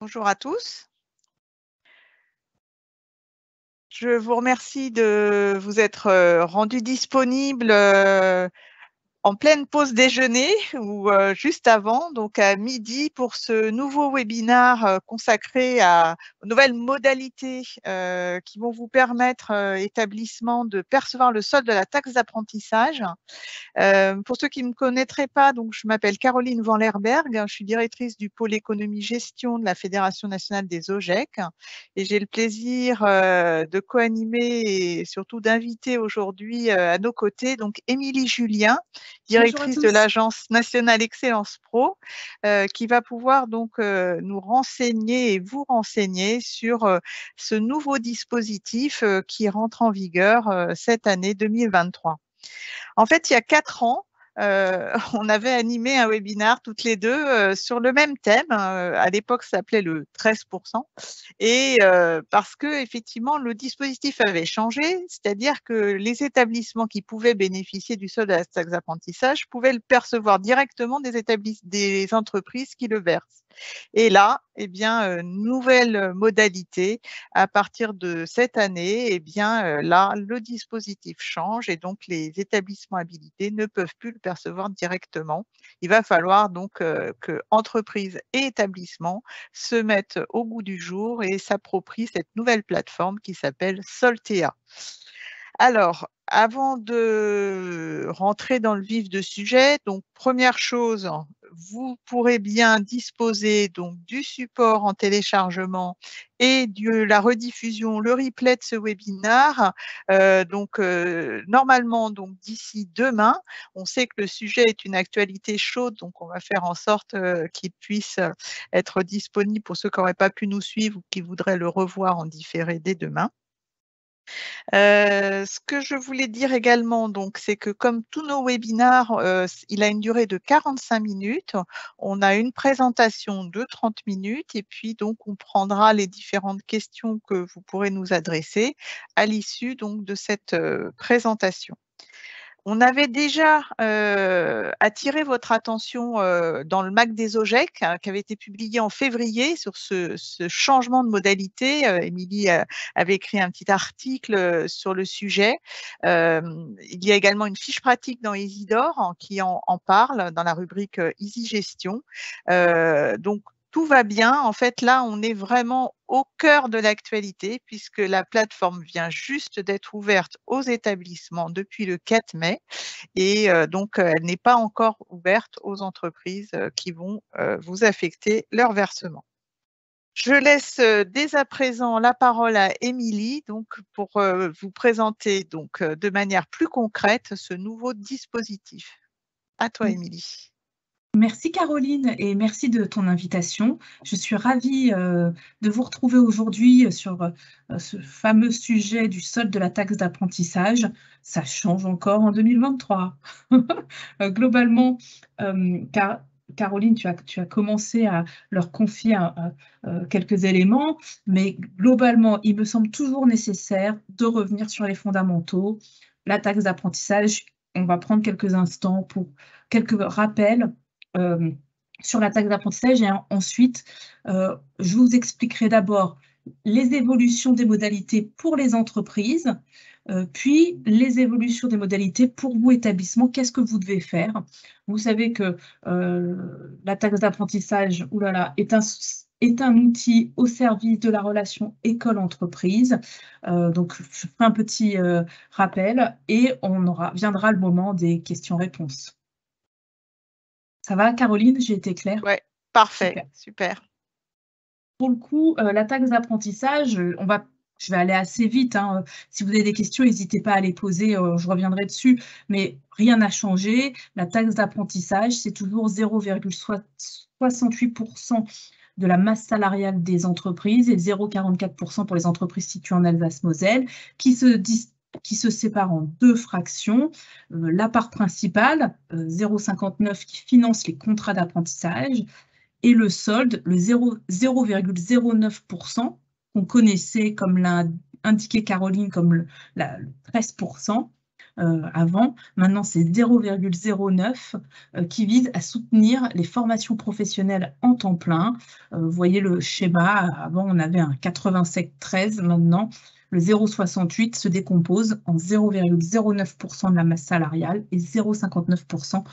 Bonjour à tous. Je vous remercie de vous être rendu disponible en pleine pause déjeuner ou juste avant, donc à midi, pour ce nouveau webinaire consacré aux nouvelles modalités qui vont vous permettre, établissement, de percevoir le solde de la taxe d'apprentissage. Pour ceux qui ne me connaîtraient pas, donc je m'appelle Caroline Van Lerberg, je suis directrice du pôle économie-gestion de la Fédération nationale des OGEC et j'ai le plaisir de co-animer et surtout d'inviter aujourd'hui à nos côtés donc Émilie Julien, directrice de l'Agence nationale Excellence Pro, qui va pouvoir donc nous renseigner et vous renseigner sur ce nouveau dispositif qui rentre en vigueur cette année 2023. En fait, il y a 4 ans, on avait animé un webinaire toutes les deux sur le même thème. À l'époque, ça s'appelait le 13%. Et parce que effectivement, le dispositif avait changé, c'est-à-dire que les établissements qui pouvaient bénéficier du solde de la taxe d'apprentissage pouvaient le percevoir directement des entreprises qui le versent. Et là, eh bien, nouvelle modalité. À partir de cette année, eh bien, là, le dispositif change et donc les établissements habilités ne peuvent plus le percevoir directement. Il va falloir donc que entreprises et établissements se mettent au goût du jour et s'approprient cette nouvelle plateforme qui s'appelle Soltea. Alors, avant de rentrer dans le vif du sujet, donc première chose, vous pourrez bien disposer donc du support en téléchargement et de la rediffusion, le replay de ce webinaire. Normalement, donc d'ici demain, on sait que le sujet est une actualité chaude, donc on va faire en sorte qu'il puisse être disponible pour ceux qui n'auraient pas pu nous suivre ou qui voudraient le revoir en différé dès demain. Ce que je voulais dire également, donc, c'est que comme tous nos webinaires, il a une durée de 45 minutes. On a une présentation de 30 minutes et puis donc on prendra les différentes questions que vous pourrez nous adresser à l'issue donc de cette présentation. On avait déjà attiré votre attention dans le MAC des OGEC, qui avait été publié en février sur ce changement de modalité. Émilie avait écrit un petit article sur le sujet. Il y a également une fiche pratique dans Isidore qui en parle dans la rubrique Easy Gestion. Donc, tout va bien. En fait, là, on est vraiment au cœur de l'actualité puisque la plateforme vient juste d'être ouverte aux établissements depuis le 4 mai et donc elle n'est pas encore ouverte aux entreprises qui vont vous affecter leur versement. Je laisse dès à présent la parole à Émilie donc, pour vous présenter donc, de manière plus concrète ce nouveau dispositif. À toi, Émilie. Merci Caroline et merci de ton invitation. Je suis ravie de vous retrouver aujourd'hui sur ce fameux sujet du solde de la taxe d'apprentissage. Ça change encore en 2023. Globalement, Caroline, tu as commencé à leur confier quelques éléments, mais globalement, il me semble toujours nécessaire de revenir sur les fondamentaux. La taxe d'apprentissage, on va prendre quelques instants pour quelques rappels sur la taxe d'apprentissage et ensuite, je vous expliquerai d'abord les évolutions des modalités pour les entreprises, puis les évolutions des modalités pour vous, établissements, qu'est-ce que vous devez faire? Vous savez que la taxe d'apprentissage est un outil au service de la relation école-entreprise. Donc, je ferai un petit rappel et viendra le moment des questions-réponses. Ça va, Caroline? J'ai été claire? Oui, parfait, super. Pour le coup, la taxe d'apprentissage, je vais aller assez vite, hein. Si vous avez des questions, n'hésitez pas à les poser, je reviendrai dessus, mais rien n'a changé. La taxe d'apprentissage, c'est toujours 0,68% de la masse salariale des entreprises et 0,44% pour les entreprises situées en Alsace-Moselle, qui se sépare en 2 fractions. La part principale, 0,59 qui finance les contrats d'apprentissage et le solde, le 0,09% qu'on connaissait, comme l'a indiqué Caroline, comme le 13%, avant. Maintenant, c'est 0,09 qui vise à soutenir les formations professionnelles en temps plein. Vous voyez le schéma, avant on avait un 87,13, maintenant le 0,68 se décompose en 0,09% de la masse salariale et 0,59%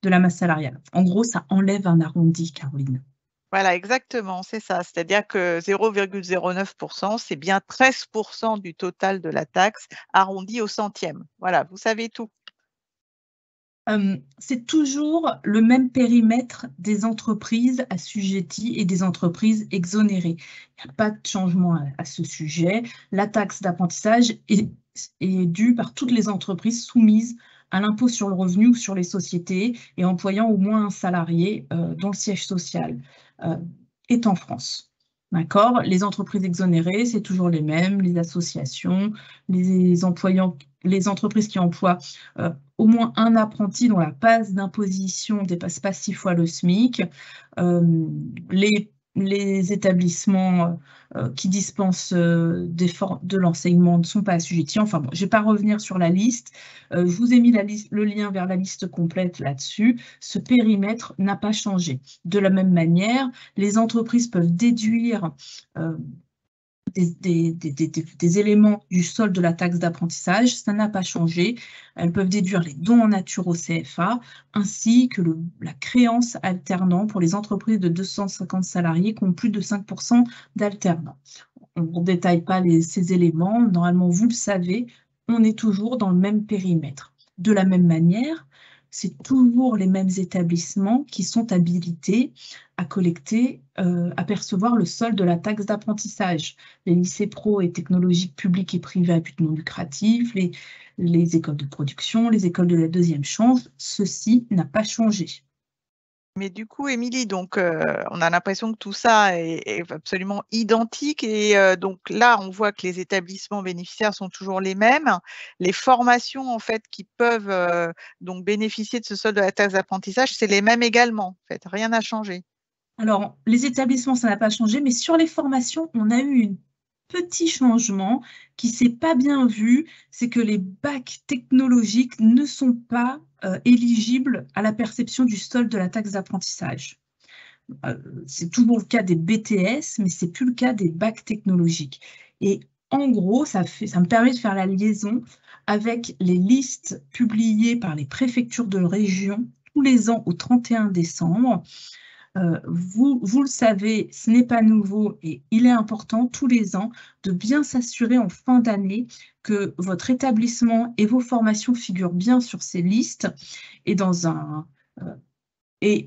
de la masse salariale. En gros, ça enlève un arrondi, Caroline. Voilà, exactement, c'est ça. C'est-à-dire que 0,09%, c'est bien 13% du total de la taxe arrondi au centième. Voilà, vous savez tout. C'est toujours le même périmètre des entreprises assujetties et des entreprises exonérées. Il n'y a pas de changement à ce sujet. La taxe d'apprentissage est due par toutes les entreprises soumises à l'impôt sur le revenu ou sur les sociétés et employant au moins un salarié dont le siège social est en France. D'accord? Les entreprises exonérées, c'est toujours les mêmes, les associations, les entreprises qui emploient au moins un apprenti dont la base d'imposition ne dépasse pas 6 fois le SMIC, les établissements qui dispensent de l'enseignement ne sont pas assujettis. Enfin bon, je ne vais pas revenir sur la liste. Je vous ai mis le lien vers la liste complète là-dessus. Ce périmètre n'a pas changé. De la même manière, les entreprises peuvent déduire des éléments du solde de la taxe d'apprentissage, ça n'a pas changé. Elles peuvent déduire les dons en nature au CFA, ainsi que la créance alternant pour les entreprises de 250 salariés qui ont plus de 5% d'alternants. On ne détaille pas ces éléments, normalement vous le savez, on est toujours dans le même périmètre. De la même manière, c'est toujours les mêmes établissements qui sont habilités à collecter, à percevoir le solde de la taxe d'apprentissage. Les lycées pro et technologiques publics et privés à but non lucratif, les écoles de production, les écoles de la deuxième chance, ceci n'a pas changé. Mais du coup, Émilie, donc on a l'impression que tout ça est absolument identique et donc là, on voit que les établissements bénéficiaires sont toujours les mêmes. Les formations en fait qui peuvent donc bénéficier de ce solde de la taxe d'apprentissage, c'est les mêmes également. En fait, rien n'a changé. Alors, les établissements, ça n'a pas changé, mais sur les formations, on a eu un petit changement qui ne s'est pas bien vu, c'est que les bacs technologiques ne sont pas éligibles à la perception du solde de la taxe d'apprentissage. C'est toujours le cas des BTS, mais ce n'est plus le cas des bacs technologiques. Et en gros, ça me permet de faire la liaison avec les listes publiées par les préfectures de région tous les ans au 31 décembre. Vous le savez, ce n'est pas nouveau et il est important tous les ans de bien s'assurer en fin d'année que votre établissement et vos formations figurent bien sur ces listes. Et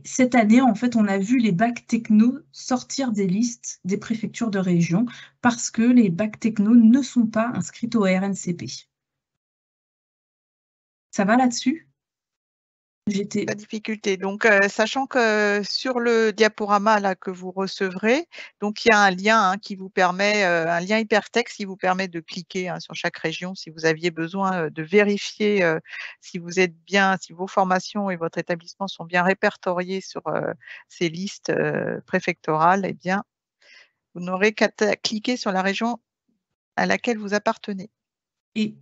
cette année, en fait, on a vu les bacs techno sortir des listes des préfectures de région parce que les bacs techno ne sont pas inscrits au RNCP. Ça va là-dessus? Pas de difficulté. Donc, sachant que sur le diaporama là, que vous recevrez, donc il y a un lien qui vous permet, un lien hypertexte qui vous permet de cliquer sur chaque région si vous aviez besoin de vérifier si vous êtes bien, si vos formations et votre établissement sont bien répertoriés sur ces listes préfectorales, eh bien, vous n'aurez qu'à cliquer sur la région à laquelle vous appartenez. Et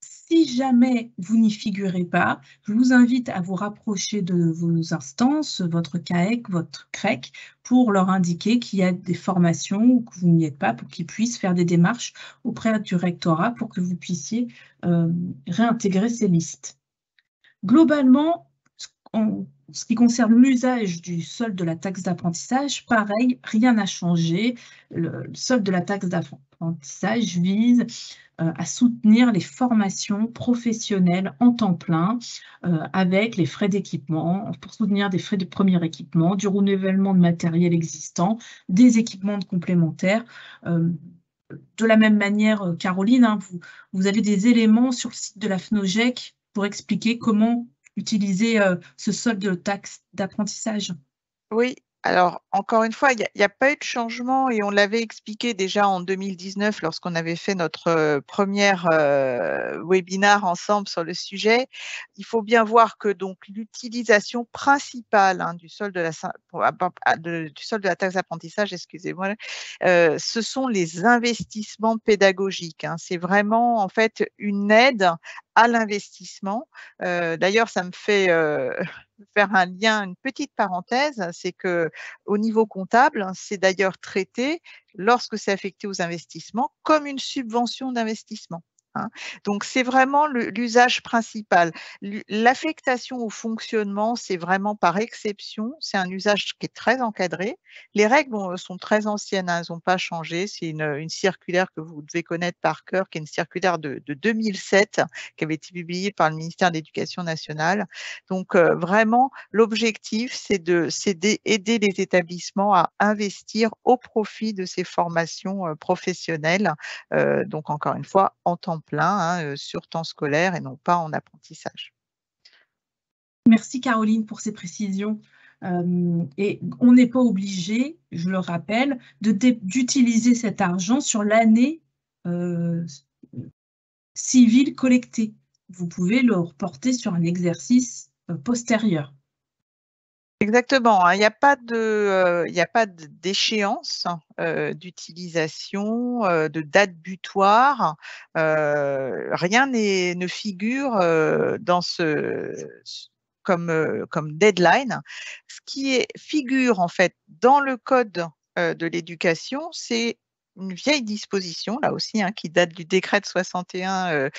si jamais vous n'y figurez pas, je vous invite à vous rapprocher de vos instances, votre CAEC, votre CREC, pour leur indiquer qu'il y a des formations ou que vous n'y êtes pas, pour qu'ils puissent faire des démarches auprès du rectorat pour que vous puissiez réintégrer ces listes. Globalement, en ce qui concerne l'usage du solde de la taxe d'apprentissage, pareil, rien n'a changé. Le solde de la taxe d'apprentissage vise à soutenir les formations professionnelles en temps plein avec les frais d'équipement, pour soutenir des frais de premier équipement, du renouvellement de matériel existant, des équipements de complémentaires. De la même manière, Caroline, vous avez des éléments sur le site de la FNOGEC pour expliquer comment utiliser ce solde de taxe d'apprentissage. Oui, alors encore une fois, il n'y a pas eu de changement et on l'avait expliqué déjà en 2019 lorsqu'on avait fait notre première webinar ensemble sur le sujet. Il faut bien voir que donc l'utilisation principale du solde de la taxe d'apprentissage, excusez-moi, ce sont les investissements pédagogiques. C'est vraiment en fait une aide à l'investissement. D'ailleurs, ça me fait faire un lien, une petite parenthèse, c'est que au niveau comptable, c'est d'ailleurs traité, lorsque c'est affecté aux investissements, comme une subvention d'investissement. Hein. Donc, c'est vraiment l'usage principal. L'affectation au fonctionnement, c'est vraiment par exception. C'est un usage qui est très encadré. Les règles sont très anciennes, hein, elles n'ont pas changé. C'est une circulaire que vous devez connaître par cœur, qui est une circulaire de 2007, qui avait été publiée par le ministère de l'Éducation nationale. Donc, vraiment, l'objectif, c'est d'aider les établissements à investir au profit de ces formations professionnelles. Donc, encore une fois, en temps plein, hein, sur temps scolaire et non pas en apprentissage. Merci Caroline pour ces précisions. Et on n'est pas obligé, je le rappelle, d'utiliser cet argent sur l'année civile collectée. Vous pouvez le reporter sur un exercice postérieur. Exactement, hein. Il n'y a pas d'échéance d'utilisation, de date butoir. Rien ne figure dans comme deadline. Ce qui figure en fait dans le code de l'éducation, c'est une vieille disposition, là aussi, hein, qui date du décret de 61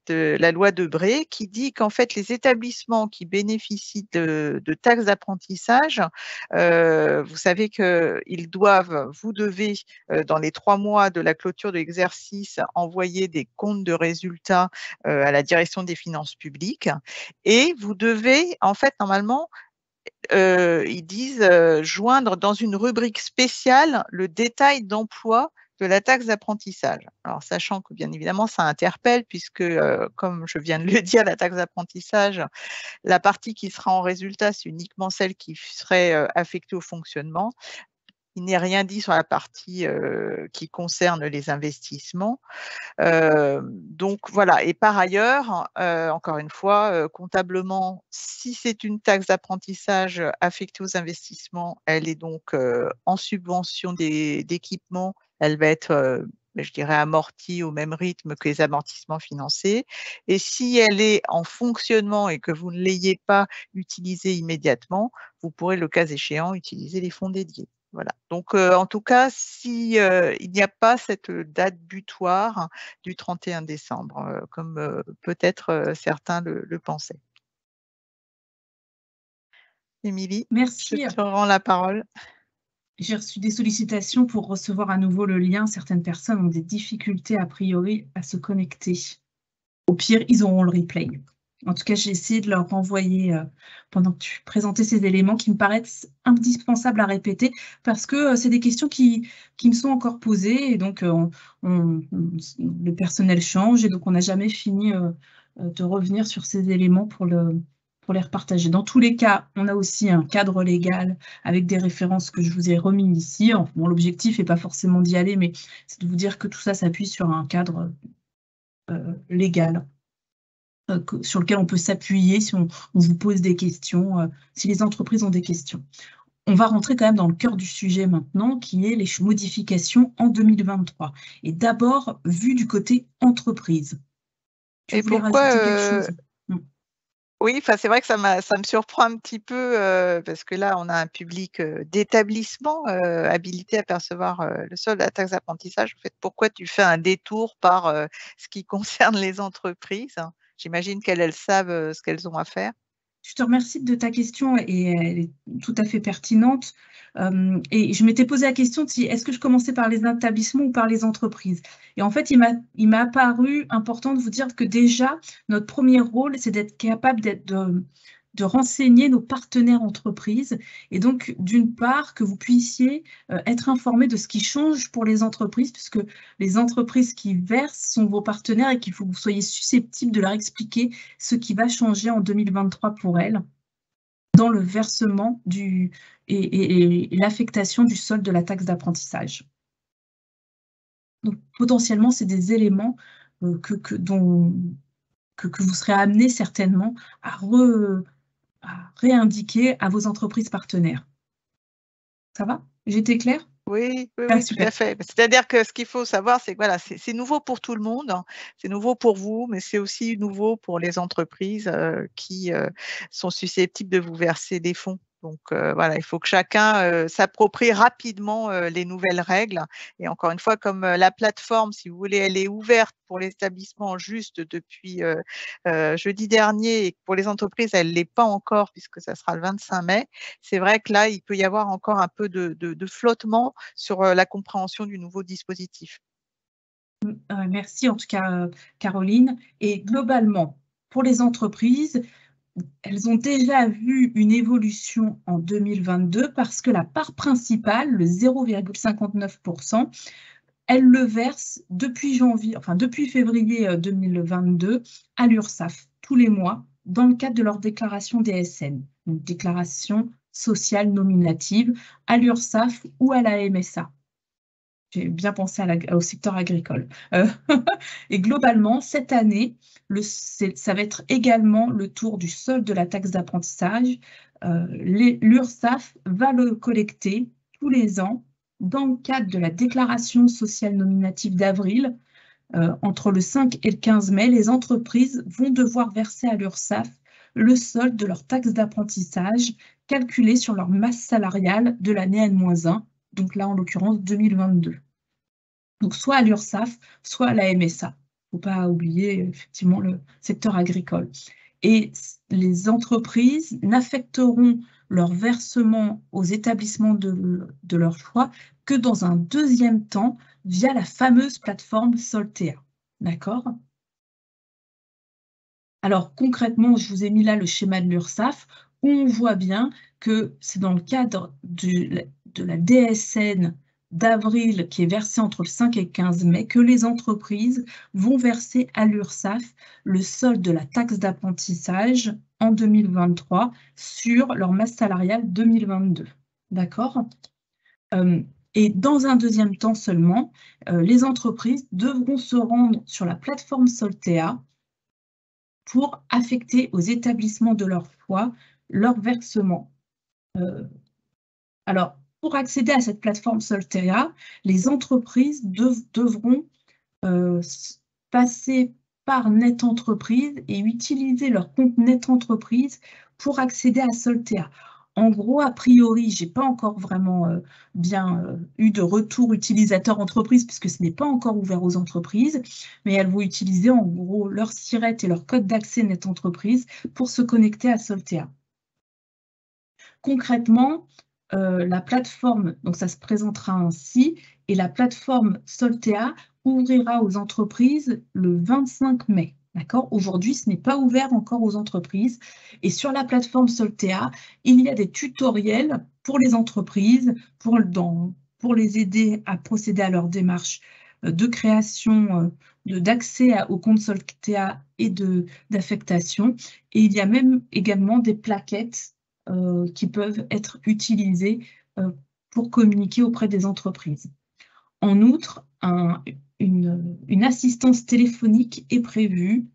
de la loi Debré, qui dit qu'en fait, les établissements qui bénéficient de taxes d'apprentissage, vous savez vous devez, dans les 3 mois de la clôture de l'exercice, envoyer des comptes de résultats à la direction des finances publiques. Et vous devez, en fait, normalement, ils disent joindre dans une rubrique spéciale le détail d'emploi de la taxe d'apprentissage. Alors, sachant que bien évidemment, ça interpelle puisque, comme je viens de le dire, la taxe d'apprentissage, la partie qui sera en résultat, c'est uniquement celle qui serait affectée au fonctionnement. Il n'est rien dit sur la partie qui concerne les investissements. Donc voilà, et par ailleurs, encore une fois, comptablement, si c'est une taxe d'apprentissage affectée aux investissements, elle est donc en subvention d'équipement, elle va être, je dirais, amortie au même rythme que les amortissements financés. Et si elle est en fonctionnement et que vous ne l'ayez pas utilisée immédiatement, vous pourrez, le cas échéant, utiliser les fonds dédiés. Voilà. Donc, en tout cas, si il n'y a pas cette date butoir du 31 décembre, comme peut-être certains le pensaient. Émilie, je Merci. te rends la parole. J'ai reçu des sollicitations pour recevoir à nouveau le lien. Certaines personnes ont des difficultés a priori à se connecter. Au pire, ils auront le replay. En tout cas, j'ai essayé de leur renvoyer pendant que tu présentais ces éléments qui me paraissent indispensables à répéter parce que c'est des questions qui me sont encore posées et donc le personnel change et donc on n'a jamais fini de revenir sur ces éléments pour les repartager. Dans tous les cas, on a aussi un cadre légal avec des références que je vous ai remis ici. Bon, l'objectif n'est pas forcément d'y aller, mais c'est de vous dire que tout ça s'appuie sur un cadre légal sur lequel on peut s'appuyer si on vous pose des questions, si les entreprises ont des questions. On va rentrer quand même dans le cœur du sujet maintenant, qui est les modifications en 2023. Et d'abord, vu du côté entreprise. Tu voulais rajouter quelque chose? Oui, c'est vrai que ça me surprend un petit peu parce que là, on a un public d'établissement habilité à percevoir le solde de la taxe d'apprentissage. En fait, pourquoi tu fais un détour par ce qui concerne les entreprises? J'imagine qu'elles savent ce qu'elles ont à faire. Je te remercie de ta question et elle est tout à fait pertinente. Et je m'étais posé la question de si est-ce que je commençais par les établissements ou par les entreprises. Et en fait, il m'a apparu important de vous dire que déjà, notre premier rôle, c'est d'être capable de renseigner nos partenaires entreprises. Et donc, d'une part, que vous puissiez être informés de ce qui change pour les entreprises, puisque les entreprises qui versent sont vos partenaires et qu'il faut que vous soyez susceptibles de leur expliquer ce qui va changer en 2023 pour elles dans le versement et l'affectation du solde de la taxe d'apprentissage. Donc, potentiellement, c'est des éléments que vous serez amenés certainement à réindiquer à vos entreprises partenaires. Ça va? J'ai été claire? Oui, oui, Ah, oui, tout à super. fait. C'est-à-dire que ce qu'il faut savoir, c'est que voilà, c'est nouveau pour tout le monde, hein. C'est nouveau pour vous, mais c'est aussi nouveau pour les entreprises qui sont susceptibles de vous verser des fonds. Donc voilà, il faut que chacun s'approprie rapidement les nouvelles règles. Et encore une fois, comme la plateforme, si vous voulez, elle est ouverte pour l'établissement juste depuis jeudi dernier, et que pour les entreprises, elle ne l'est pas encore puisque ça sera le 25 mai. C'est vrai que là, il peut y avoir encore un peu de flottement sur la compréhension du nouveau dispositif. Merci en tout cas, Caroline. Et globalement, pour les entreprises, elles ont déjà vu une évolution en 2022 parce que la part principale, le 0,59%, elles le versent depuis depuis février 2022 à l'URSSAF tous les mois dans le cadre de leur déclaration DSN, une déclaration sociale nominative à l'URSSAF ou à la MSA. J'ai bien pensé au secteur agricole. Et globalement, cette année, ça va être également le tour du solde de la taxe d'apprentissage. L'URSSAF va le collecter tous les ans dans le cadre de la déclaration sociale nominative d'avril. Entre le 5 et le 15 mai, les entreprises vont devoir verser à l'URSSAF le solde de leur taxe d'apprentissage calculé sur leur masse salariale de l'année N-1, donc là en l'occurrence 2022. Donc soit à l'URSSAF, soit à la MSA. Il ne faut pas oublier effectivement le secteur agricole. Et les entreprises n'affecteront leur versement aux établissements de leur choix que dans un deuxième temps via la fameuse plateforme Soltea. D'accord? Alors concrètement, je vous ai mis là le schéma de l'URSSAF où on voit bien que c'est dans le cadre de la DSN d'avril qui est versée entre le 5 et le 15 mai que les entreprises vont verser à l'URSSAF le solde de la taxe d'apprentissage en 2023 sur leur masse salariale 2022. D'accord? Et dans un deuxième temps seulement, les entreprises devront se rendre sur la plateforme Soltea pour affecter aux établissements de leur choix leur versement. Alors, pour accéder à cette plateforme Soltea, les entreprises devront passer par Net Entreprise et utiliser leur compte Net Entreprise pour accéder à Soltea. En gros, a priori, je n'ai pas encore vraiment bien eu de retour utilisateur entreprise puisque ce n'est pas encore ouvert aux entreprises, mais elles vont utiliser en gros leur SIRET et leur code d'accès Net Entreprise pour se connecter à Soltea. Concrètement, la plateforme, donc ça se présentera ainsi, et la plateforme Soltea ouvrira aux entreprises le 25 mai. D'accord? Aujourd'hui, ce n'est pas ouvert encore aux entreprises. Et sur la plateforme Soltea, il y a des tutoriels pour les entreprises, pour les aider à procéder à leur démarche de création, d'accès au compte Soltea et d'affectation. Et il y a même également des plaquettes qui peuvent être utilisées pour communiquer auprès des entreprises. En outre, une assistance téléphonique est prévue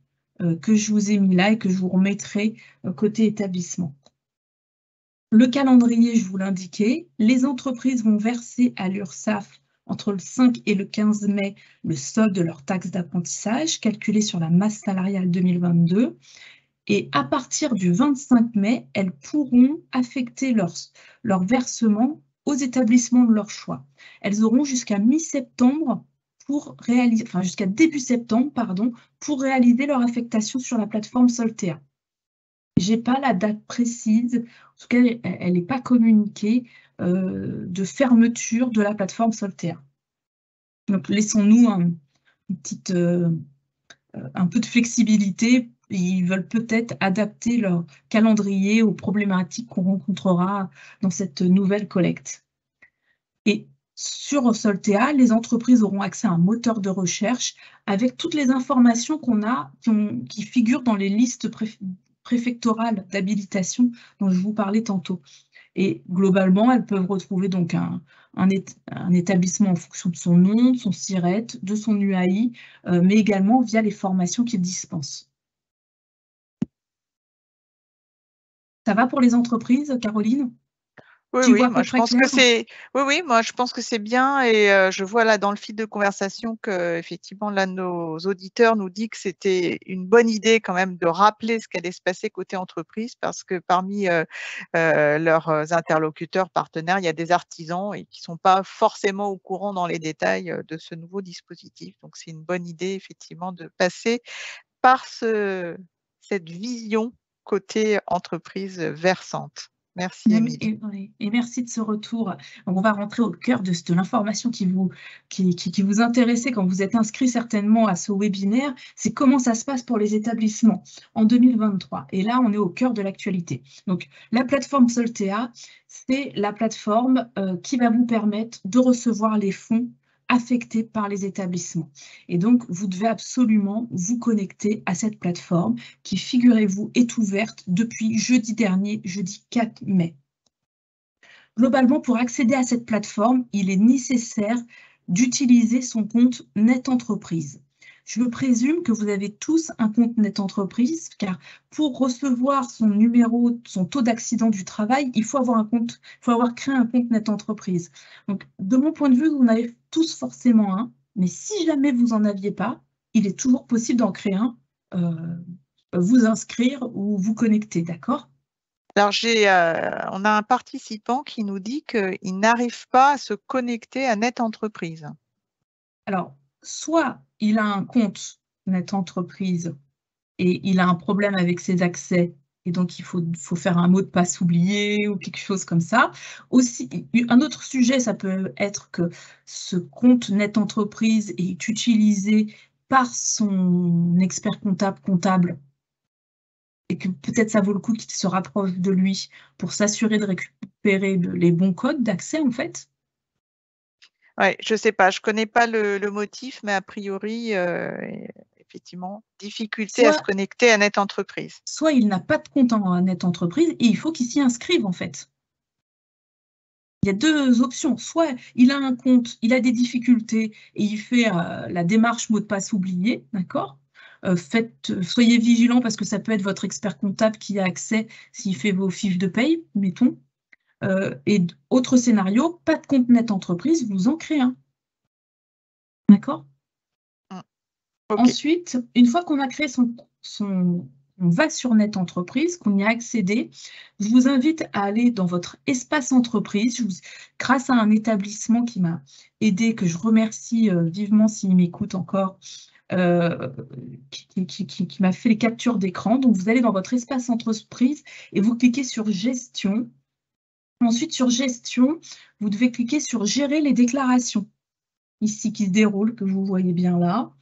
que je vous ai mis là et que je vous remettrai côté établissement. Le calendrier, je vous l'indiquais, les entreprises vont verser à l'URSSAF entre le 5 et le 15 mai le solde de leur taxe d'apprentissage calculé sur la masse salariale 2022. Et à partir du 25 mai, elles pourront affecter leur versement aux établissements de leur choix. Elles auront jusqu'à mi-septembre jusqu'à début septembre, pardon, pour réaliser leur affectation sur la plateforme Soltea. Je n'ai pas la date précise, en tout cas, elle n'est pas communiquée de fermeture de la plateforme Soltea. Donc, laissons-nous un peu de flexibilité. Ils veulent peut-être adapter leur calendrier aux problématiques qu'on rencontrera dans cette nouvelle collecte. Et sur Soltea, les entreprises auront accès à un moteur de recherche avec toutes les informations qui figurent dans les listes préfectorales d'habilitation dont je vous parlais tantôt. Et globalement, elles peuvent retrouver donc un établissement en fonction de son nom, de son SIRET, de son UAI, mais également via les formations qu'il dispense. Ça va pour les entreprises, Caroline? Oui, Tu oui, vois à moi peu je près pense que clair? c'est oui, oui, moi je pense que c'est bien et je vois là dans le fil de conversation qu'effectivement l'un de nos auditeurs nous dit que c'était une bonne idée quand même de rappeler ce qui allait se passer côté entreprise parce que parmi, leurs interlocuteurs, partenaires, il y a des artisans et qui sont pas forcément au courant dans les détails, de ce nouveau dispositif. Donc c'est une bonne idée effectivement de passer par cette vision côté entreprise, versante. Merci Émilie. Oui, et merci de ce retour. Donc, on va rentrer au cœur de l'information qui vous intéressait quand vous êtes inscrit certainement à ce webinaire. C'est comment ça se passe pour les établissements en 2023. Et là, on est au cœur de l'actualité. Donc, la plateforme Soltea, c'est la plateforme qui va vous permettre de recevoir les fonds affectés par les établissements. Et donc, vous devez absolument vous connecter à cette plateforme qui, figurez-vous, est ouverte depuis jeudi dernier, jeudi 4 mai. Globalement, pour accéder à cette plateforme, il est nécessaire d'utiliser son compte Net Entreprise. Je présume que vous avez tous un compte Net Entreprise, car pour recevoir son numéro, son taux d'accident du travail, il faut avoir créé un compte Net Entreprise. Donc, de mon point de vue, vous en avez tous forcément un, mais si jamais vous n'en aviez pas, il est toujours possible d'en créer un, vous inscrire ou vous connecter, d'accord? Alors on a un participant qui nous dit qu'il n'arrive pas à se connecter à Net Entreprise. Alors, soit il a un compte Net Entreprise et il a un problème avec ses accès, et donc il faut faire un mot de passe oublié ou quelque chose comme ça. Aussi, un autre sujet, ça peut être que ce compte Net Entreprise est utilisé par son expert comptable et que peut-être ça vaut le coup qu'il se rapproche de lui pour s'assurer de récupérer les bons codes d'accès, en fait. Ouais, je sais pas, je connais pas le motif, mais a priori, effectivement, difficulté à se Soit, connecter à Net Entreprise. soit il n'a pas de compte en Net Entreprise et il faut qu'il s'y inscrive, en fait. Il y a deux options. Soit il a un compte, il a des difficultés et il fait la démarche mot de passe oublié, d'accord? Soyez vigilant parce que ça peut être votre expert comptable qui a accès s'il fait vos fiches de paye, mettons. Et autre scénario, pas de compte Net Entreprise, vous en créez un. D'accord? OK. Ensuite, une fois qu'on a créé on va sur Net Entreprise, qu'on y a accédé, je vous invite à aller dans votre espace entreprise. Grâce à un établissement qui m'a aidé, que je remercie vivement s'il m'écoute encore, qui m'a fait les captures d'écran. Donc, vous allez dans votre espace entreprise et vous cliquez sur Gestion. Ensuite, sur Gestion, vous devez cliquer sur Gérer les déclarations, ici qui se déroule, que vous voyez bien là.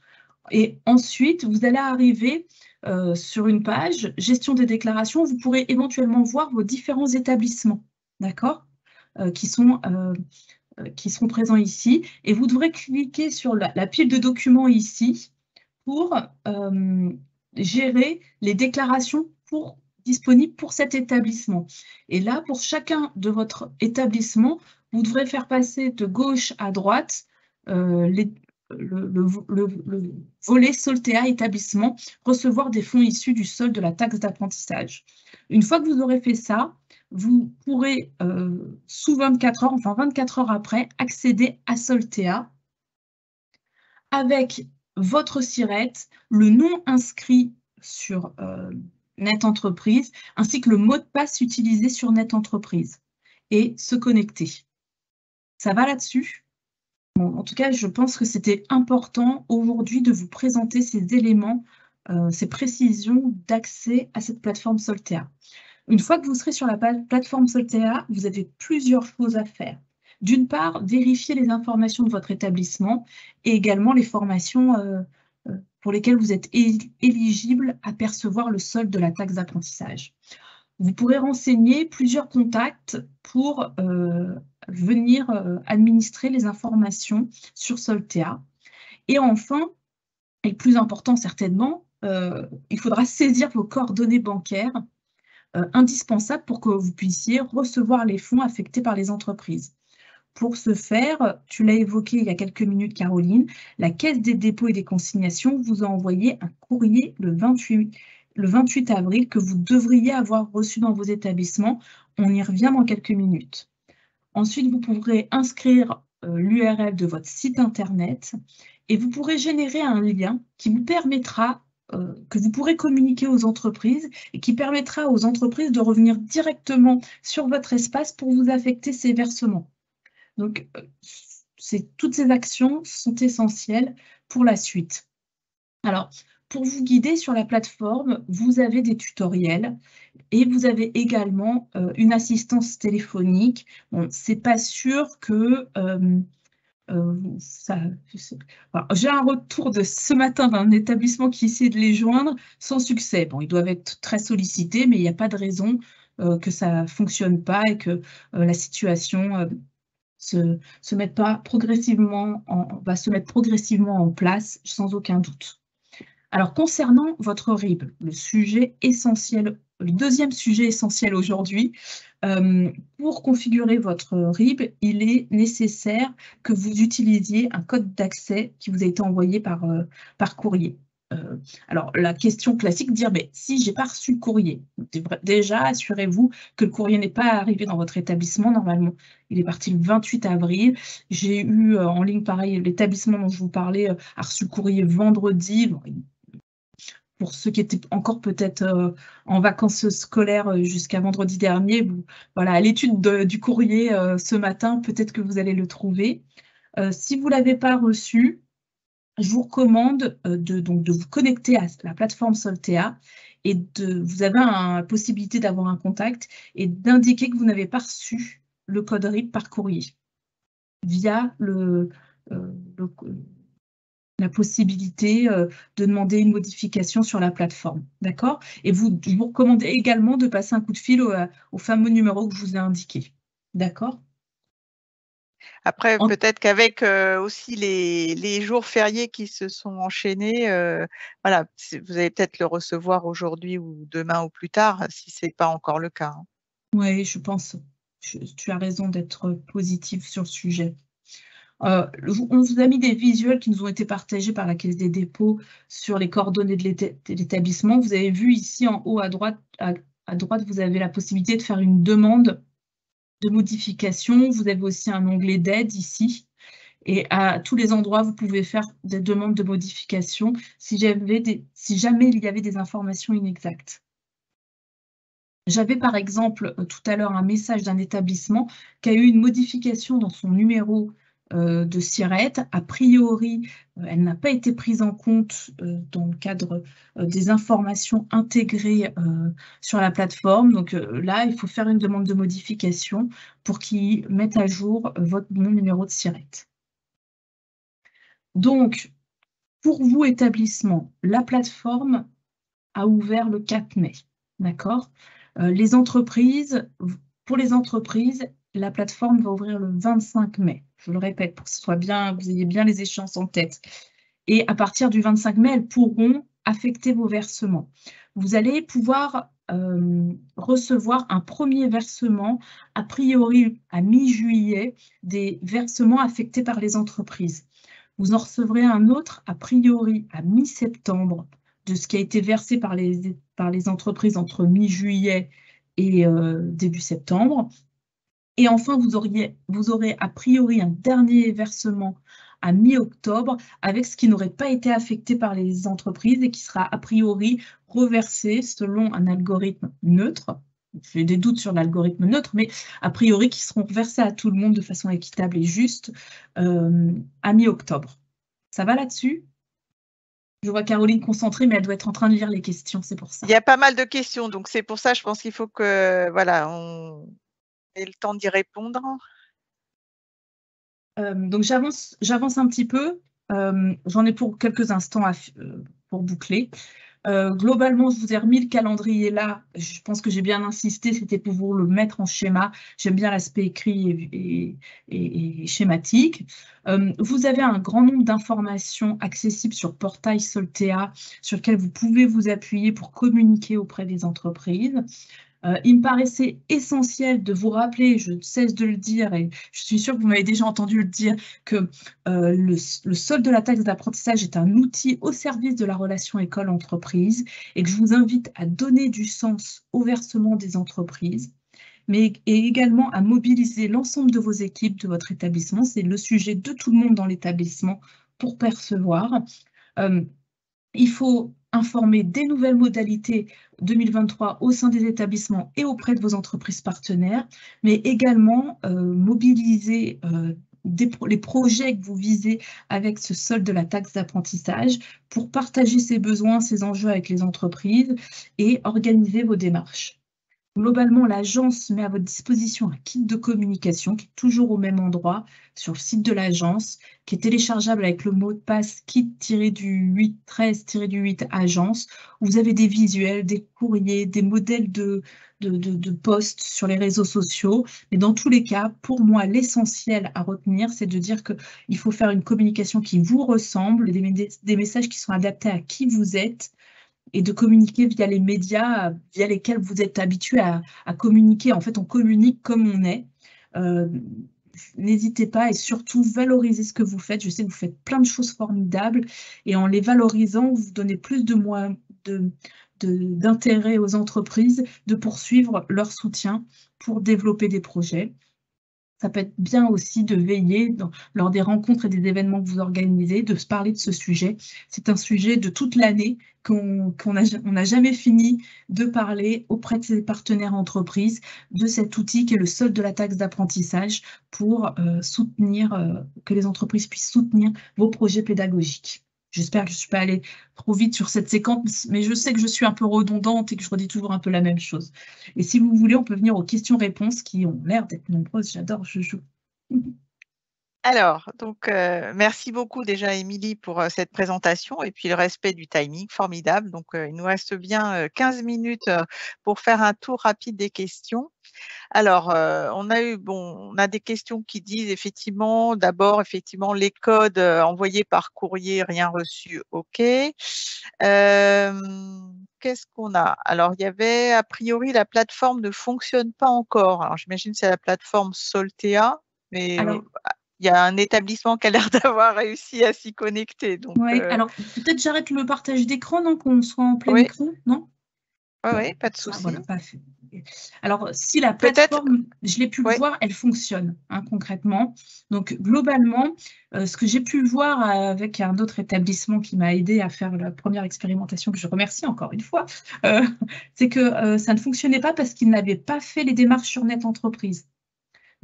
Et ensuite, vous allez arriver sur une page gestion des déclarations. Vous pourrez éventuellement voir vos différents établissements, d'accord, qui seront présents ici. Et vous devrez cliquer sur la pile de documents ici pour gérer les déclarations disponibles pour cet établissement. Et là, pour chacun de votre établissement, vous devrez faire passer de gauche à droite le volet Soltea établissement, recevoir des fonds issus du solde de la taxe d'apprentissage. Une fois que vous aurez fait ça, vous pourrez, sous 24 heures, enfin 24 heures après, accéder à Soltea avec votre SIRET, le nom inscrit sur Net Entreprise, ainsi que le mot de passe utilisé sur Net Entreprise, et se connecter. Ça va là-dessus? En tout cas, je pense que c'était important aujourd'hui de vous présenter ces éléments, ces précisions d'accès à cette plateforme Soltea. Une fois que vous serez sur la plateforme Soltea, vous avez plusieurs choses à faire. D'une part, vérifier les informations de votre établissement et également les formations pour lesquelles vous êtes éligible à percevoir le solde de la taxe d'apprentissage. Vous pourrez renseigner plusieurs contacts pour venir administrer les informations sur Soltea. Et enfin, et le plus important certainement, il faudra saisir vos coordonnées bancaires indispensables pour que vous puissiez recevoir les fonds affectés par les entreprises. Pour ce faire, tu l'as évoqué il y a quelques minutes, Caroline, la Caisse des dépôts et des consignations vous a envoyé un courrier le 28 avril que vous devriez avoir reçu dans vos établissements. On y revient dans quelques minutes. Ensuite, vous pourrez inscrire l'URL de votre site Internet et vous pourrez générer un lien qui vous permettra, que vous pourrez communiquer aux entreprises et qui permettra aux entreprises de revenir directement sur votre espace pour vous affecter ces versements. Donc, toutes ces actions sont essentielles pour la suite. Alors, pour vous guider sur la plateforme, vous avez des tutoriels et vous avez également une assistance téléphonique. Bon, c'est pas sûr que j'ai un retour de ce matin d'un établissement qui essaie de les joindre sans succès. Bon, ils doivent être très sollicités, mais il n'y a pas de raison que ça ne fonctionne pas et que la situation se mette pas progressivement va se mettre progressivement en place, sans aucun doute. Alors, concernant votre RIB, le sujet essentiel, le deuxième sujet essentiel aujourd'hui, pour configurer votre RIB, il est nécessaire que vous utilisiez un code d'accès qui vous a été envoyé par courrier. Alors, la question classique, dire, mais si je n'ai pas reçu le courrier, déjà, assurez-vous que le courrier n'est pas arrivé dans votre établissement. Normalement, il est parti le 28 avril. J'ai eu en ligne, pareil, l'établissement dont je vous parlais a reçu le courrier vendredi. Bon, pour ceux qui étaient encore peut-être en vacances scolaires jusqu'à vendredi dernier, voilà, à l'étude du courrier ce matin, peut-être que vous allez le trouver. Si vous ne l'avez pas reçu, je vous recommande de vous connecter à la plateforme Soltea et vous avez la possibilité d'avoir un contact et d'indiquer que vous n'avez pas reçu le code RIB par courrier via la possibilité de demander une modification sur la plateforme. D'accord? Et je vous recommande également de passer un coup de fil au fameux numéro que je vous ai indiqué. D'accord? Après, peut-être qu'avec aussi les jours fériés qui se sont enchaînés, voilà, vous allez peut-être le recevoir aujourd'hui ou demain ou plus tard, si ce n'est pas encore le cas. Oui, je pense. Tu as raison d'être positif sur le sujet. On vous a mis des visuels qui nous ont été partagés par la Caisse des dépôts sur les coordonnées de l'établissement. Vous avez vu ici en haut à droite, vous avez la possibilité de faire une demande de modification. Vous avez aussi un onglet d'aide ici. Et à tous les endroits, vous pouvez faire des demandes de modification si jamais il y avait des informations inexactes. J'avais par exemple tout à l'heure un message d'un établissement qui a eu une modification dans son numéro de SIRET. A priori, elle n'a pas été prise en compte dans le cadre des informations intégrées sur la plateforme. Donc là, il faut faire une demande de modification pour qu'ils mettent à jour mon numéro de SIRET. Donc, pour vous, établissement, la plateforme a ouvert le 4 mai. D'accord ? Pour les entreprises, la plateforme va ouvrir le 25 mai. Je le répète pour que ce soit bien, vous ayez bien les échéances en tête. Et à partir du 25 mai, elles pourront affecter vos versements. Vous allez pouvoir recevoir un premier versement, a priori à mi-juillet, des versements affectés par les entreprises. Vous en recevrez un autre, a priori à mi-septembre, de ce qui a été versé par les entreprises entre mi-juillet et début septembre. Et enfin, vous aurez a priori un dernier versement à mi-octobre avec ce qui n'aurait pas été affecté par les entreprises et qui sera a priori reversé selon un algorithme neutre. J'ai des doutes sur l'algorithme neutre, mais a priori qui seront versés à tout le monde de façon équitable et juste à mi-octobre. Ça va là-dessus ? Je vois Caroline concentrée, mais elle doit être en train de lire les questions, c'est pour ça. Il y a pas mal de questions, donc c'est pour ça, je pense qu'il faut que, voilà, on ait le temps d'y répondre. Donc j'avance un petit peu. J'en ai pour quelques instants pour boucler. Globalement, je vous ai remis le calendrier là. Je pense que j'ai bien insisté, c'était pour vous le mettre en schéma. J'aime bien l'aspect écrit et schématique. Vous avez un grand nombre d'informations accessibles sur Portail Soltea, sur lequel vous pouvez vous appuyer pour communiquer auprès des entreprises. Il me paraissait essentiel de vous rappeler, je ne cesse de le dire, et je suis sûre que vous m'avez déjà entendu le dire, que le solde de la taxe d'apprentissage est un outil au service de la relation école-entreprise et que je vous invite à donner du sens au versement des entreprises. mais et également à mobiliser l'ensemble de vos équipes de votre établissement. C'est le sujet de tout le monde dans l'établissement pour percevoir. Il faut informer des nouvelles modalités 2023 au sein des établissements et auprès de vos entreprises partenaires, mais également mobiliser les projets que vous visez avec ce solde de la taxe d'apprentissage pour partager ces besoins, ces enjeux avec les entreprises et organiser vos démarches. Globalement, l'agence met à votre disposition un kit de communication qui est toujours au même endroit sur le site de l'agence, qui est téléchargeable avec le mot de passe kit-du-8 13-8 agence, où vous avez des visuels, des courriers, des modèles de posts sur les réseaux sociaux. Mais dans tous les cas, pour moi, l'essentiel à retenir, c'est de dire qu'il faut faire une communication qui vous ressemble, des messages qui sont adaptés à qui vous êtes, et de communiquer via les médias via lesquels vous êtes habitué à communiquer. En fait, on communique comme on est. N'hésitez pas et surtout valorisez ce que vous faites. Je sais que vous faites plein de choses formidables et en les valorisant, vous donnez plus d'intérêt aux entreprises de poursuivre leur soutien pour développer des projets. Ça peut être bien aussi de veiller lors des rencontres et des événements que vous organisez, de se parler de ce sujet. C'est un sujet de toute l'année qu'on n'a jamais fini de parler auprès de ses partenaires entreprises de cet outil qui est le solde de la taxe d'apprentissage pour que les entreprises puissent soutenir vos projets pédagogiques. J'espère que je ne suis pas allée trop vite sur cette séquence, mais je sais que je suis un peu redondante et que je redis toujours un peu la même chose. Et si vous voulez, on peut venir aux questions-réponses qui ont l'air d'être nombreuses. J'adore, je joue. Alors, donc, merci beaucoup déjà, Émilie, pour cette présentation et puis le respect du timing, formidable. Donc, il nous reste bien 15 minutes pour faire un tour rapide des questions. Alors, on a des questions qui disent effectivement, d'abord, effectivement, les codes envoyés par courrier, rien reçu, OK. Qu'est-ce qu'on a? Alors, il y avait, a priori, la plateforme ne fonctionne pas encore. Alors, j'imagine que c'est la plateforme Soltea, mais Alors, il y a un établissement qui a l'air d'avoir réussi à s'y connecter. Donc, ouais, alors peut-être j'arrête le partage d'écran, non, qu'on soit en plein oui, écran, non? oui, pas de Ça, souci. voilà, pas fait. Alors, si la Peut-être, plateforme, je l'ai pu le oui, voir, elle fonctionne concrètement. Donc, globalement, ce que j'ai pu voir avec un autre établissement qui m'a aidé à faire la première expérimentation, que je remercie encore une fois, c'est que ça ne fonctionnait pas parce qu'ils n'avaient pas fait les démarches sur Net Entreprise.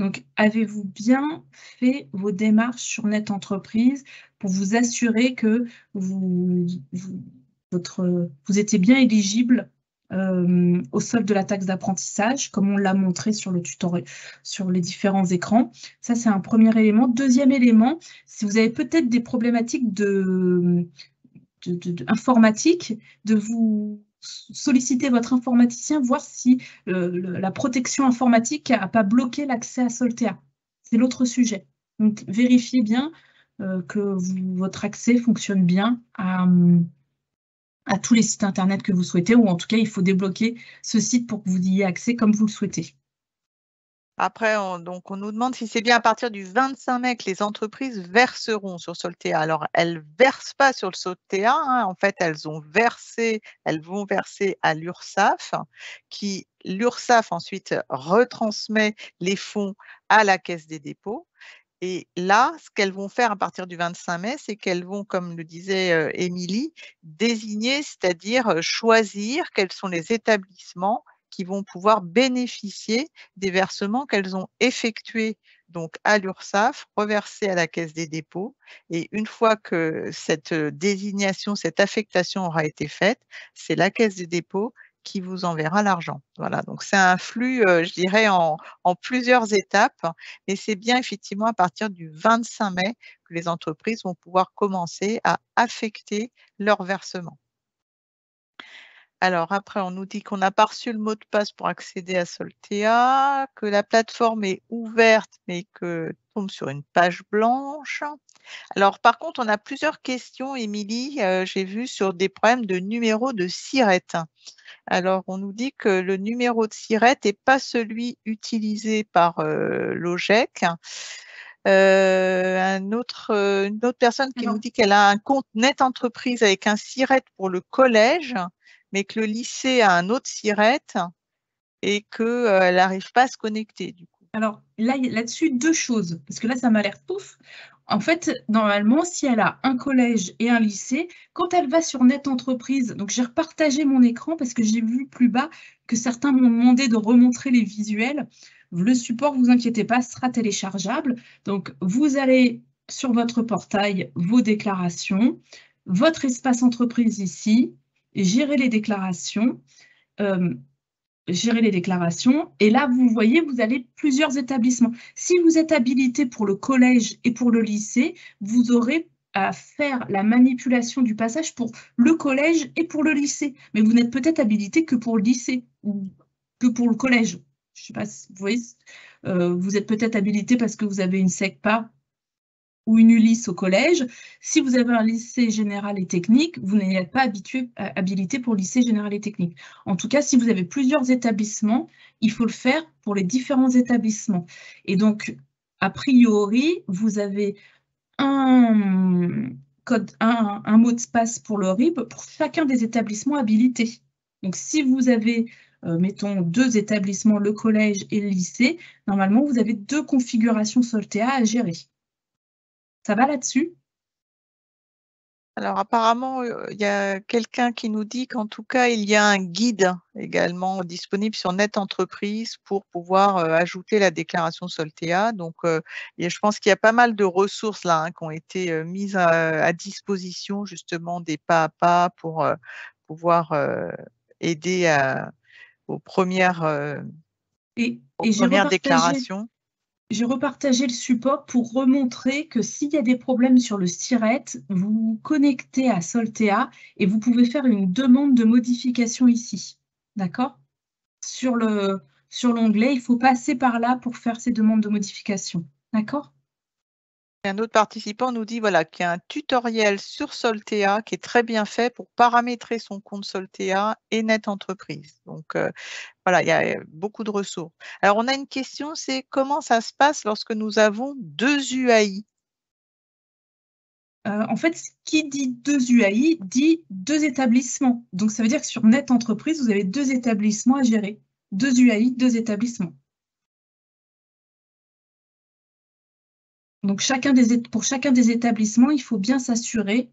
Donc, avez-vous bien fait vos démarches sur Net Entreprise pour vous assurer que vous étiez bien éligible au solde de la taxe d'apprentissage, comme on l'a montré sur le tutoriel, sur les différents écrans. Ça, c'est un premier élément. Deuxième élément, si vous avez peut-être des problématiques informatique, de vous solliciter votre informaticien, voir si la protection informatique n'a pas bloqué l'accès à Soltea. C'est l'autre sujet. Donc, vérifiez bien que votre accès fonctionne bien à tous les sites Internet que vous souhaitez, ou en tout cas, il faut débloquer ce site pour que vous y ayez accès comme vous le souhaitez. après, on nous demande si c'est bien à partir du 25 mai que les entreprises verseront sur Soltea. Alors, elles ne versent pas sur le Soltea. En fait, elles vont verser à l'URSSAF, l'URSSAF ensuite retransmet les fonds à la Caisse des dépôts. Et là, ce qu'elles vont faire à partir du 25 mai, c'est qu'elles vont, comme le disait Émilie, désigner, c'est-à-dire choisir quels sont les établissements qui vont pouvoir bénéficier des versements qu'elles ont effectués donc à l'URSSAF, reversés à la Caisse des dépôts. Et une fois que cette désignation, cette affectation aura été faite, c'est la Caisse des dépôts qui vous enverra l'argent. Voilà, donc c'est un flux, je dirais, en plusieurs étapes, et c'est bien effectivement à partir du 25 mai que les entreprises vont pouvoir commencer à affecter leurs versements. Alors après, on nous dit qu'on n'a pas reçu le mot de passe pour accéder à Soltea, que la plateforme est ouverte, mais que tombe sur une page blanche. Alors par contre, on a plusieurs questions, Émilie, j'ai vu sur des problèmes de numéro de SIRET. Alors, on nous dit que le numéro de SIRET n'est pas celui utilisé par l'OGEC. Une autre personne qui nous dit qu'elle a un compte Net Entreprise avec un SIRET pour le collège, mais que le lycée a un autre SIRET et qu'elle n'arrive pas à se connecter, du coup. Alors là-dessus, deux choses, parce que là, ça m'a l'air pouf. En fait, normalement, si elle a un collège et un lycée, quand elle va sur Net Entreprise, donc j'ai repartagé mon écran parce que j'ai vu plus bas que certains m'ont demandé de remontrer les visuels. Le support, vous inquiétez pas, sera téléchargeable. Donc, vous allez sur votre portail, vos déclarations, votre espace entreprise ici, gérer les déclarations. Gérer les déclarations. Et là, vous voyez, vous avez plusieurs établissements. Si vous êtes habilité pour le collège et pour le lycée, vous aurez à faire la manipulation du passage pour le collège et pour le lycée. Mais vous n'êtes peut-être habilité que pour le lycée ou que pour le collège. Je ne sais pas si vous voyez, vous êtes peut-être habilité parce que vous avez une SECPA ou une ULIS au collège. Si vous avez un lycée général et technique, vous n'êtes pas habilité pour le lycée général et technique. En tout cas, si vous avez plusieurs établissements, il faut le faire pour les différents établissements. Et donc, a priori, vous avez un code, un mot de passe pour le RIB pour chacun des établissements habilités. Donc, si vous avez, mettons, deux établissements, le collège et le lycée, normalement, vous avez deux configurations Soltea à gérer. Ça va là-dessus? Alors apparemment, il y a quelqu'un qui nous dit qu'en tout cas, il y a un guide également disponible sur Net Entreprise pour pouvoir ajouter la déclaration Soltea. Donc, je pense qu'il y a pas mal de ressources là qui ont été mises à disposition justement des pas à pas pour pouvoir aider aux premières déclarations. J'ai repartagé le support pour remontrer que s'il y a des problèmes sur le SIRET, vous vous connectez à Soltea et vous pouvez faire une demande de modification ici. D'accord? Sur l'onglet, il faut passer par là pour faire ces demandes de modification. D'accord? Un autre participant nous dit voilà, qu'il y a un tutoriel sur Soltea qui est très bien fait pour paramétrer son compte Soltea et Net Entreprise. Donc, voilà, il y a beaucoup de ressources. Alors, on a une question, c'est comment ça se passe lorsque nous avons deux UAI? En fait, ce qui dit deux UAI dit deux établissements. Donc, ça veut dire que sur Net Entreprise, vous avez deux établissements à gérer. Deux UAI, deux établissements. Donc, pour chacun des établissements, il faut bien s'assurer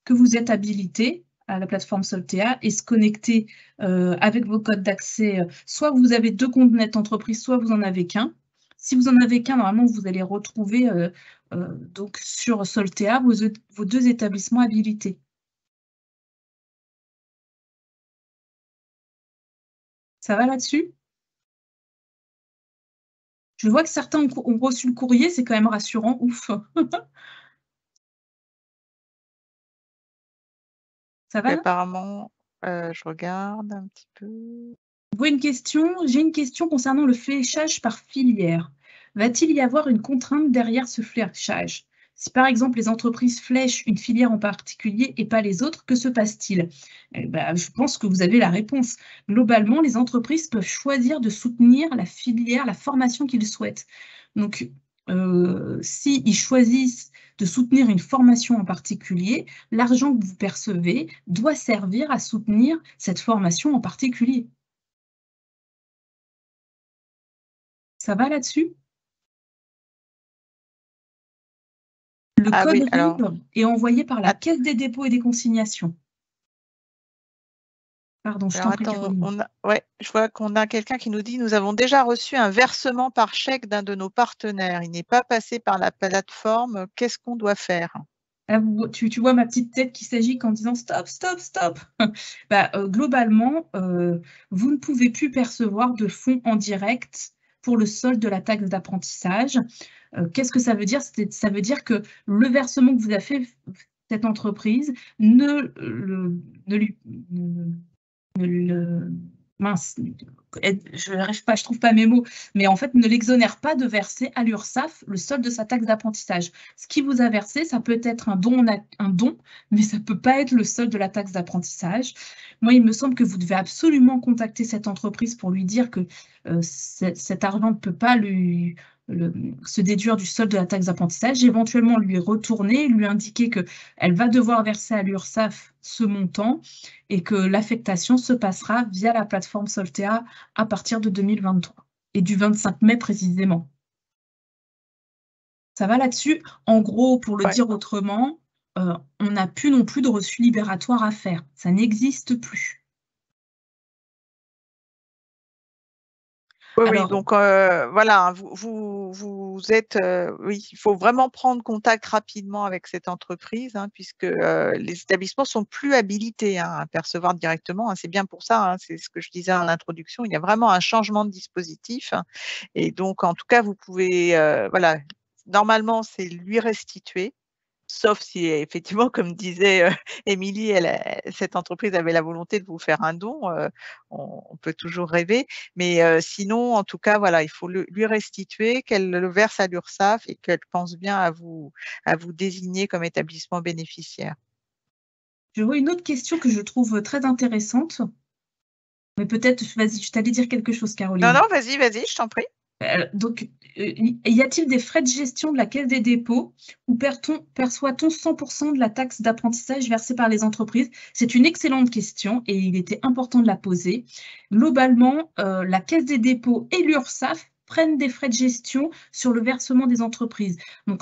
que vous êtes habilité à la plateforme Soltea et se connecter avec vos codes d'accès. Soit vous avez deux comptes Net Entreprise, soit vous n'en avez qu'un. Si vous n'en avez qu'un, normalement, vous allez retrouver donc sur Soltea vos deux établissements habilités. Ça va là-dessus? Je vois que certains ont reçu le courrier, c'est quand même rassurant, ouf. Ça va? Apparemment, je regarde un petit peu. J'ai une question concernant le fléchage par filière. Va-t-il y avoir une contrainte derrière ce fléchage? Si par exemple les entreprises flèchent une filière en particulier et pas les autres, que se passe-t-il? Je pense que vous avez la réponse. Globalement, les entreprises peuvent choisir de soutenir la filière, la formation qu'ils souhaitent. Donc, s'ils choisissent de soutenir une formation en particulier, l'argent que vous percevez doit servir à soutenir cette formation en particulier. Ça va là-dessus? Le code RIB est envoyé par la Caisse des dépôts et des consignations. Pardon, je t'en prie, Caroline. Je vois qu'on a quelqu'un qui nous dit « Nous avons déjà reçu un versement par chèque d'un de nos partenaires. Il n'est pas passé par la plateforme. Qu'est-ce qu'on doit faire ?» Tu vois ma petite tête qui s'agite en disant « Stop, stop, stop !» Globalement, vous ne pouvez plus percevoir de fonds en direct pour le solde de la taxe d'apprentissage. Qu'est-ce que ça veut dire? Ça veut dire que le versement que vous a fait cette entreprise mince, je n'arrive pas, je trouve pas mes mots, mais en fait ne l'exonère pas de verser à l'URSSAF le solde de sa taxe d'apprentissage. Ce qui vous a versé, ça peut être un don, mais ça ne peut pas être le solde de la taxe d'apprentissage. Moi, il me semble que vous devez absolument contacter cette entreprise pour lui dire que cet argent ne peut pas lui se déduire du solde de la taxe d'apprentissage, éventuellement lui retourner, lui indiquer qu'elle va devoir verser à l'URSSAF ce montant et que l'affectation se passera via la plateforme Soltea à partir de 2023 et du 25 mai précisément. Ça va là-dessus? En gros, pour le dire autrement, on n'a plus non plus de reçu libératoire à faire. Ça n'existe plus. Oui, Alors, donc voilà, vous êtes, oui, il faut vraiment prendre contact rapidement avec cette entreprise, hein, puisque les établissements sont plus habilités à percevoir directement, hein. C'est bien pour ça, hein, c'est ce que je disais en introduction, il y a vraiment un changement de dispositif, hein, et donc en tout cas, vous pouvez, voilà, normalement, c'est lui restituer. Sauf si effectivement, comme disait Émilie, cette entreprise avait la volonté de vous faire un don, on peut toujours rêver. Mais sinon, en tout cas, voilà, il faut lui restituer, qu'elle le verse à l'URSSAF et qu'elle pense bien à vous désigner comme établissement bénéficiaire. je vois une autre question que je trouve très intéressante. Mais peut-être, vas-y, je t'allais dire quelque chose, Caroline. Non, vas-y, je t'en prie. Donc, y a-t-il des frais de gestion de la Caisse des dépôts ou perçoit-on 100% de la taxe d'apprentissage versée par les entreprises? C'est une excellente question et il était important de la poser. Globalement, la Caisse des dépôts et l'URSSAF prennent des frais de gestion sur le versement des entreprises. Donc,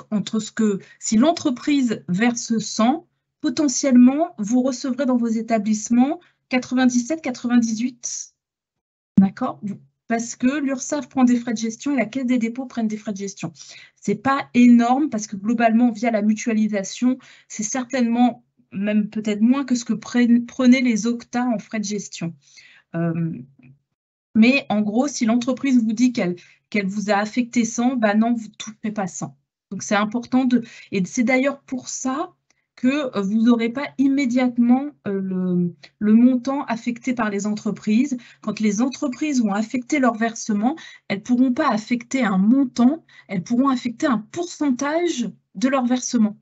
si l'entreprise verse 100, potentiellement, vous recevrez dans vos établissements 97, 98. D'accord? Parce que l'URSSAF prend des frais de gestion et la Caisse des dépôts prennent des frais de gestion. Ce n'est pas énorme parce que globalement, via la mutualisation, c'est certainement même peut-être moins que ce que prenaient les Octa en frais de gestion. Mais en gros, si l'entreprise vous dit qu'elle vous a affecté 100, bah non, vous ne toucherez pas 100. Donc c'est important et c'est d'ailleurs pour ça que vous n'aurez pas immédiatement le montant affecté par les entreprises. Quand les entreprises vont affecter leur versement, elles ne pourront pas affecter un montant, elles pourront affecter un pourcentage de leur versement.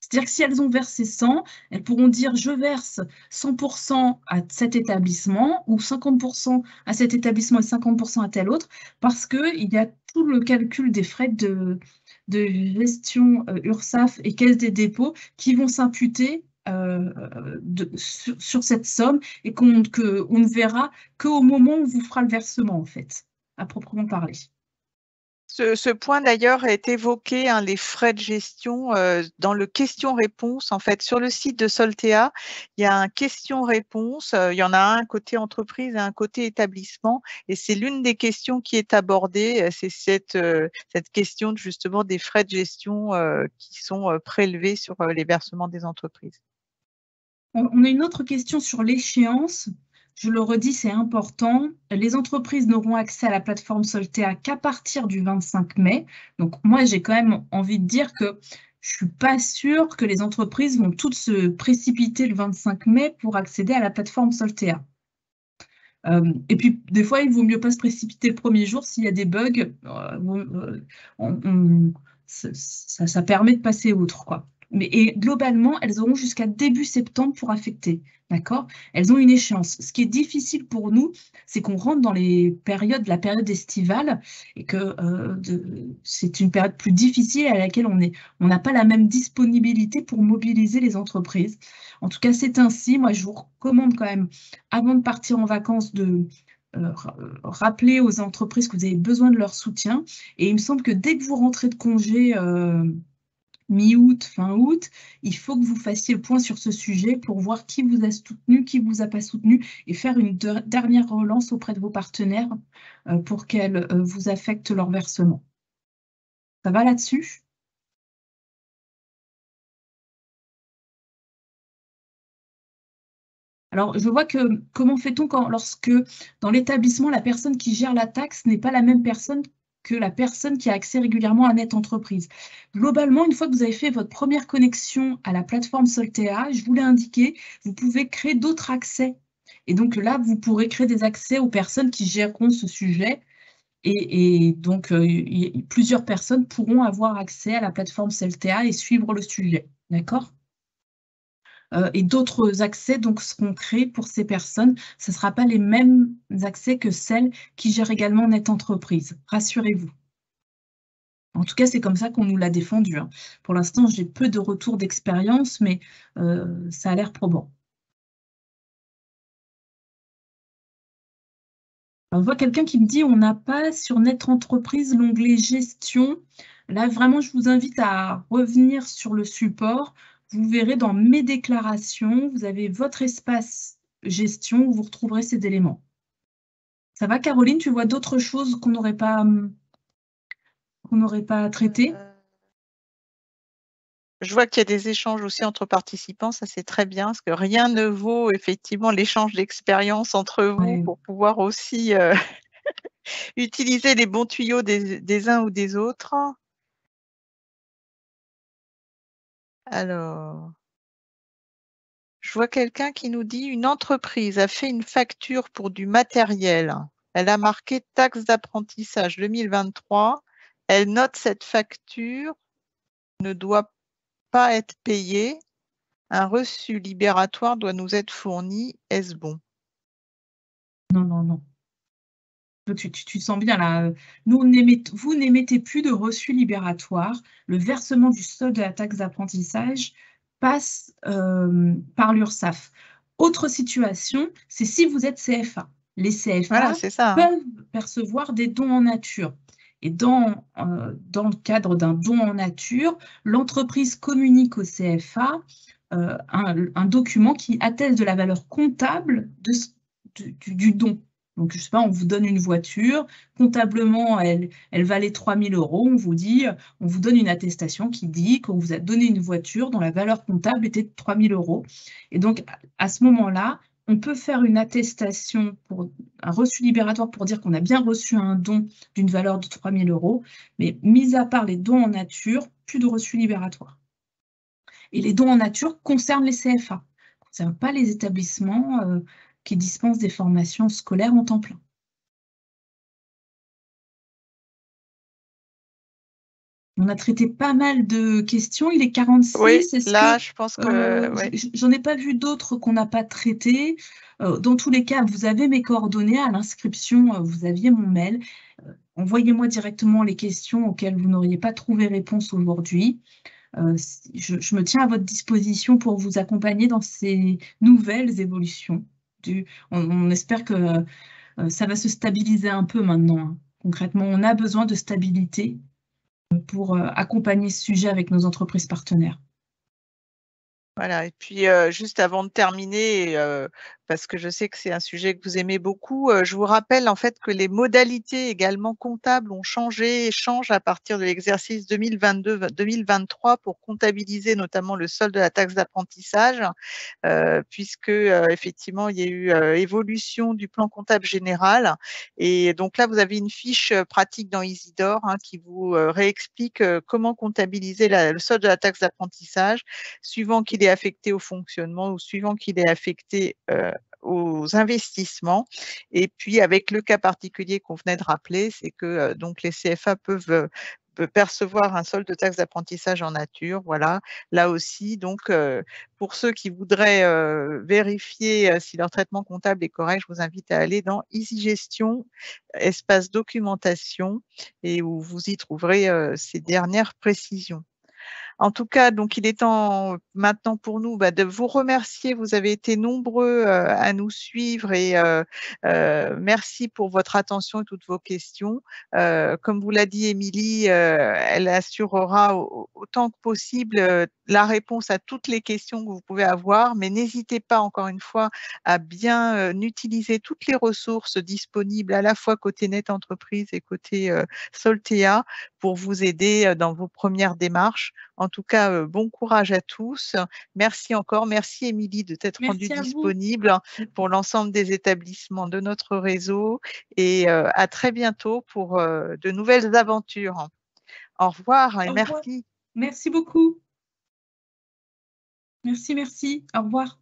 C'est-à-dire que si elles ont versé 100, elles pourront dire je verse 100% à cet établissement ou 50% à cet établissement et 50% à tel autre, parce qu'il y a tout le calcul des frais de gestion URSSAF et Caisse des dépôts qui vont s'imputer sur cette somme et qu'on ne verra qu'au moment où on vous fera le versement, en fait, à proprement parler. Ce point d'ailleurs est évoqué, hein, les frais de gestion dans le question-réponse. En fait, sur le site de Soltea, il y a un question-réponse. Il y en a un côté entreprise et un côté établissement. Et c'est l'une des questions qui est abordée. C'est cette question justement des frais de gestion qui sont prélevés sur les versements des entreprises. On a une autre question sur l'échéance. Je le redis, c'est important. Les entreprises n'auront accès à la plateforme Soltea qu'à partir du 25 mai. Donc, moi, j'ai quand même envie de dire que je ne suis pas sûre que les entreprises vont toutes se précipiter le 25 mai pour accéder à la plateforme Soltea. Et puis, des fois, il vaut mieux pas se précipiter le premier jour s'il y a des bugs. Ça permet de passer outre, quoi. Et globalement, elles auront jusqu'à début septembre pour affecter. D'accord? Elles ont une échéance. Ce qui est difficile pour nous, c'est qu'on rentre dans la période estivale et que c'est une période plus difficile à laquelle on n'a pas la même disponibilité pour mobiliser les entreprises. En tout cas, c'est ainsi. Moi, je vous recommande quand même, avant de partir en vacances, de rappeler aux entreprises que vous avez besoin de leur soutien. Et il me semble que dès que vous rentrez de congé mi-août, fin août, il faut que vous fassiez le point sur ce sujet pour voir qui vous a soutenu, qui ne vous a pas soutenu et faire une dernière relance auprès de vos partenaires pour qu'elles vous affectent leur versement. Ça va là-dessus ? Alors, je vois que comment fait-on lorsque dans l'établissement, la personne qui gère la taxe n'est pas la même personne que la personne qui a accès régulièrement à Net Entreprise. Globalement, une fois que vous avez fait votre première connexion à la plateforme Soltea, je vous l'ai indiqué, vous pouvez créer d'autres accès. Et donc là, vous pourrez créer des accès aux personnes qui géreront ce sujet. Et donc, plusieurs personnes pourront avoir accès à la plateforme Soltea et suivre le sujet. D'accord ? Et d'autres accès donc, seront créés pour ces personnes. Ce ne sera pas les mêmes accès que celles qui gèrent également Net Entreprise. Rassurez-vous. En tout cas, c'est comme ça qu'on nous l'a défendu, hein. Pour l'instant, j'ai peu de retours d'expérience, mais ça a l'air probant. On voit quelqu'un qui me dit on n'a pas sur Notre Entreprise l'onglet gestion. Là, vraiment, je vous invite à revenir sur le support. Vous verrez dans mes déclarations, vous avez votre espace gestion où vous retrouverez ces éléments. Ça va, Caroline? Tu vois d'autres choses qu'on n'aurait pas traitées? Je vois qu'il y a des échanges aussi entre participants, ça c'est très bien, parce que rien ne vaut effectivement l'échange d'expérience entre vous Ouais. pour pouvoir aussi utiliser les bons tuyaux des uns ou des autres. Alors, je vois quelqu'un qui nous dit une entreprise a fait une facture pour du matériel. Elle a marqué taxe d'apprentissage 2023. Elle note cette facture ne doit pas être payée. Un reçu libératoire doit nous être fourni. Est-ce bon? Non, non, non. Tu sens bien là. Vous n'émettez plus de reçu libératoire. Le versement du solde de la taxe d'apprentissage passe par l'URSSAF. Autre situation, c'est si vous êtes CFA. Les Voilà, CFA c'est ça, hein. peuvent percevoir des dons en nature. Et dans le cadre d'un don en nature, l'entreprise communique au CFA un document qui atteste de la valeur comptable du don. Donc, je ne sais pas, on vous donne une voiture, comptablement, elle valait 3 000 €. On vous dit, on vous donne une attestation qui dit qu'on vous a donné une voiture dont la valeur comptable était de 3 000 €. Et donc, à ce moment-là, on peut faire une attestation, pour un reçu libératoire pour dire qu'on a bien reçu un don d'une valeur de 3 000 €. Mais mis à part les dons en nature, plus de reçu libératoire. Et les dons en nature concernent les CFA, ne concernent pas les établissements qui dispensent des formations scolaires en temps plein. On a traité pas mal de questions. Il est 46. Oui, Est-ce là, que je pense que ouais. j'en ai pas vu d'autres qu'on n'a pas traitées. Dans tous les cas, vous avez mes coordonnées à l'inscription, vous aviez mon mail. Envoyez-moi directement les questions auxquelles vous n'auriez pas trouvé réponse aujourd'hui. Je me tiens à votre disposition pour vous accompagner dans ces nouvelles évolutions. On espère que ça va se stabiliser un peu maintenant, hein. Concrètement, on a besoin de stabilité pour accompagner ce sujet avec nos entreprises partenaires. Voilà, et puis juste avant de terminer, parce que je sais que c'est un sujet que vous aimez beaucoup, je vous rappelle en fait que les modalités également comptables ont changé et changent à partir de l'exercice 2022-2023 pour comptabiliser notamment le solde de la taxe d'apprentissage, puisque effectivement il y a eu évolution du plan comptable général. Et donc là, vous avez une fiche pratique dans Isidore qui vous réexplique comment comptabiliser le solde de la taxe d'apprentissage, suivant qu'il est affecté au fonctionnement ou suivant qu'il est affecté aux investissements. Et puis, avec le cas particulier qu'on venait de rappeler, c'est que donc les CFA peuvent percevoir un solde de taxe d'apprentissage en nature. Voilà, là aussi, donc, pour ceux qui voudraient vérifier si leur traitement comptable est correct, je vous invite à aller dans Easy Gestion, espace documentation, et où vous y trouverez ces dernières précisions. En tout cas, donc il est temps maintenant pour nous de vous remercier. Vous avez été nombreux à nous suivre et merci pour votre attention et toutes vos questions. Comme vous l'a dit Émilie, elle assurera autant que possible la réponse à toutes les questions que vous pouvez avoir, mais n'hésitez pas encore une fois à bien utiliser toutes les ressources disponibles à la fois côté Net Entreprise et côté Soltea pour vous aider dans vos premières démarches. En tout cas, bon courage à tous. Merci encore. Merci Émilie de t'être rendue Merci à vous. disponible pour l'ensemble des établissements de notre réseau et à très bientôt pour de nouvelles aventures. Au revoir et Au revoir. merci. Merci beaucoup. Merci, merci. Au revoir.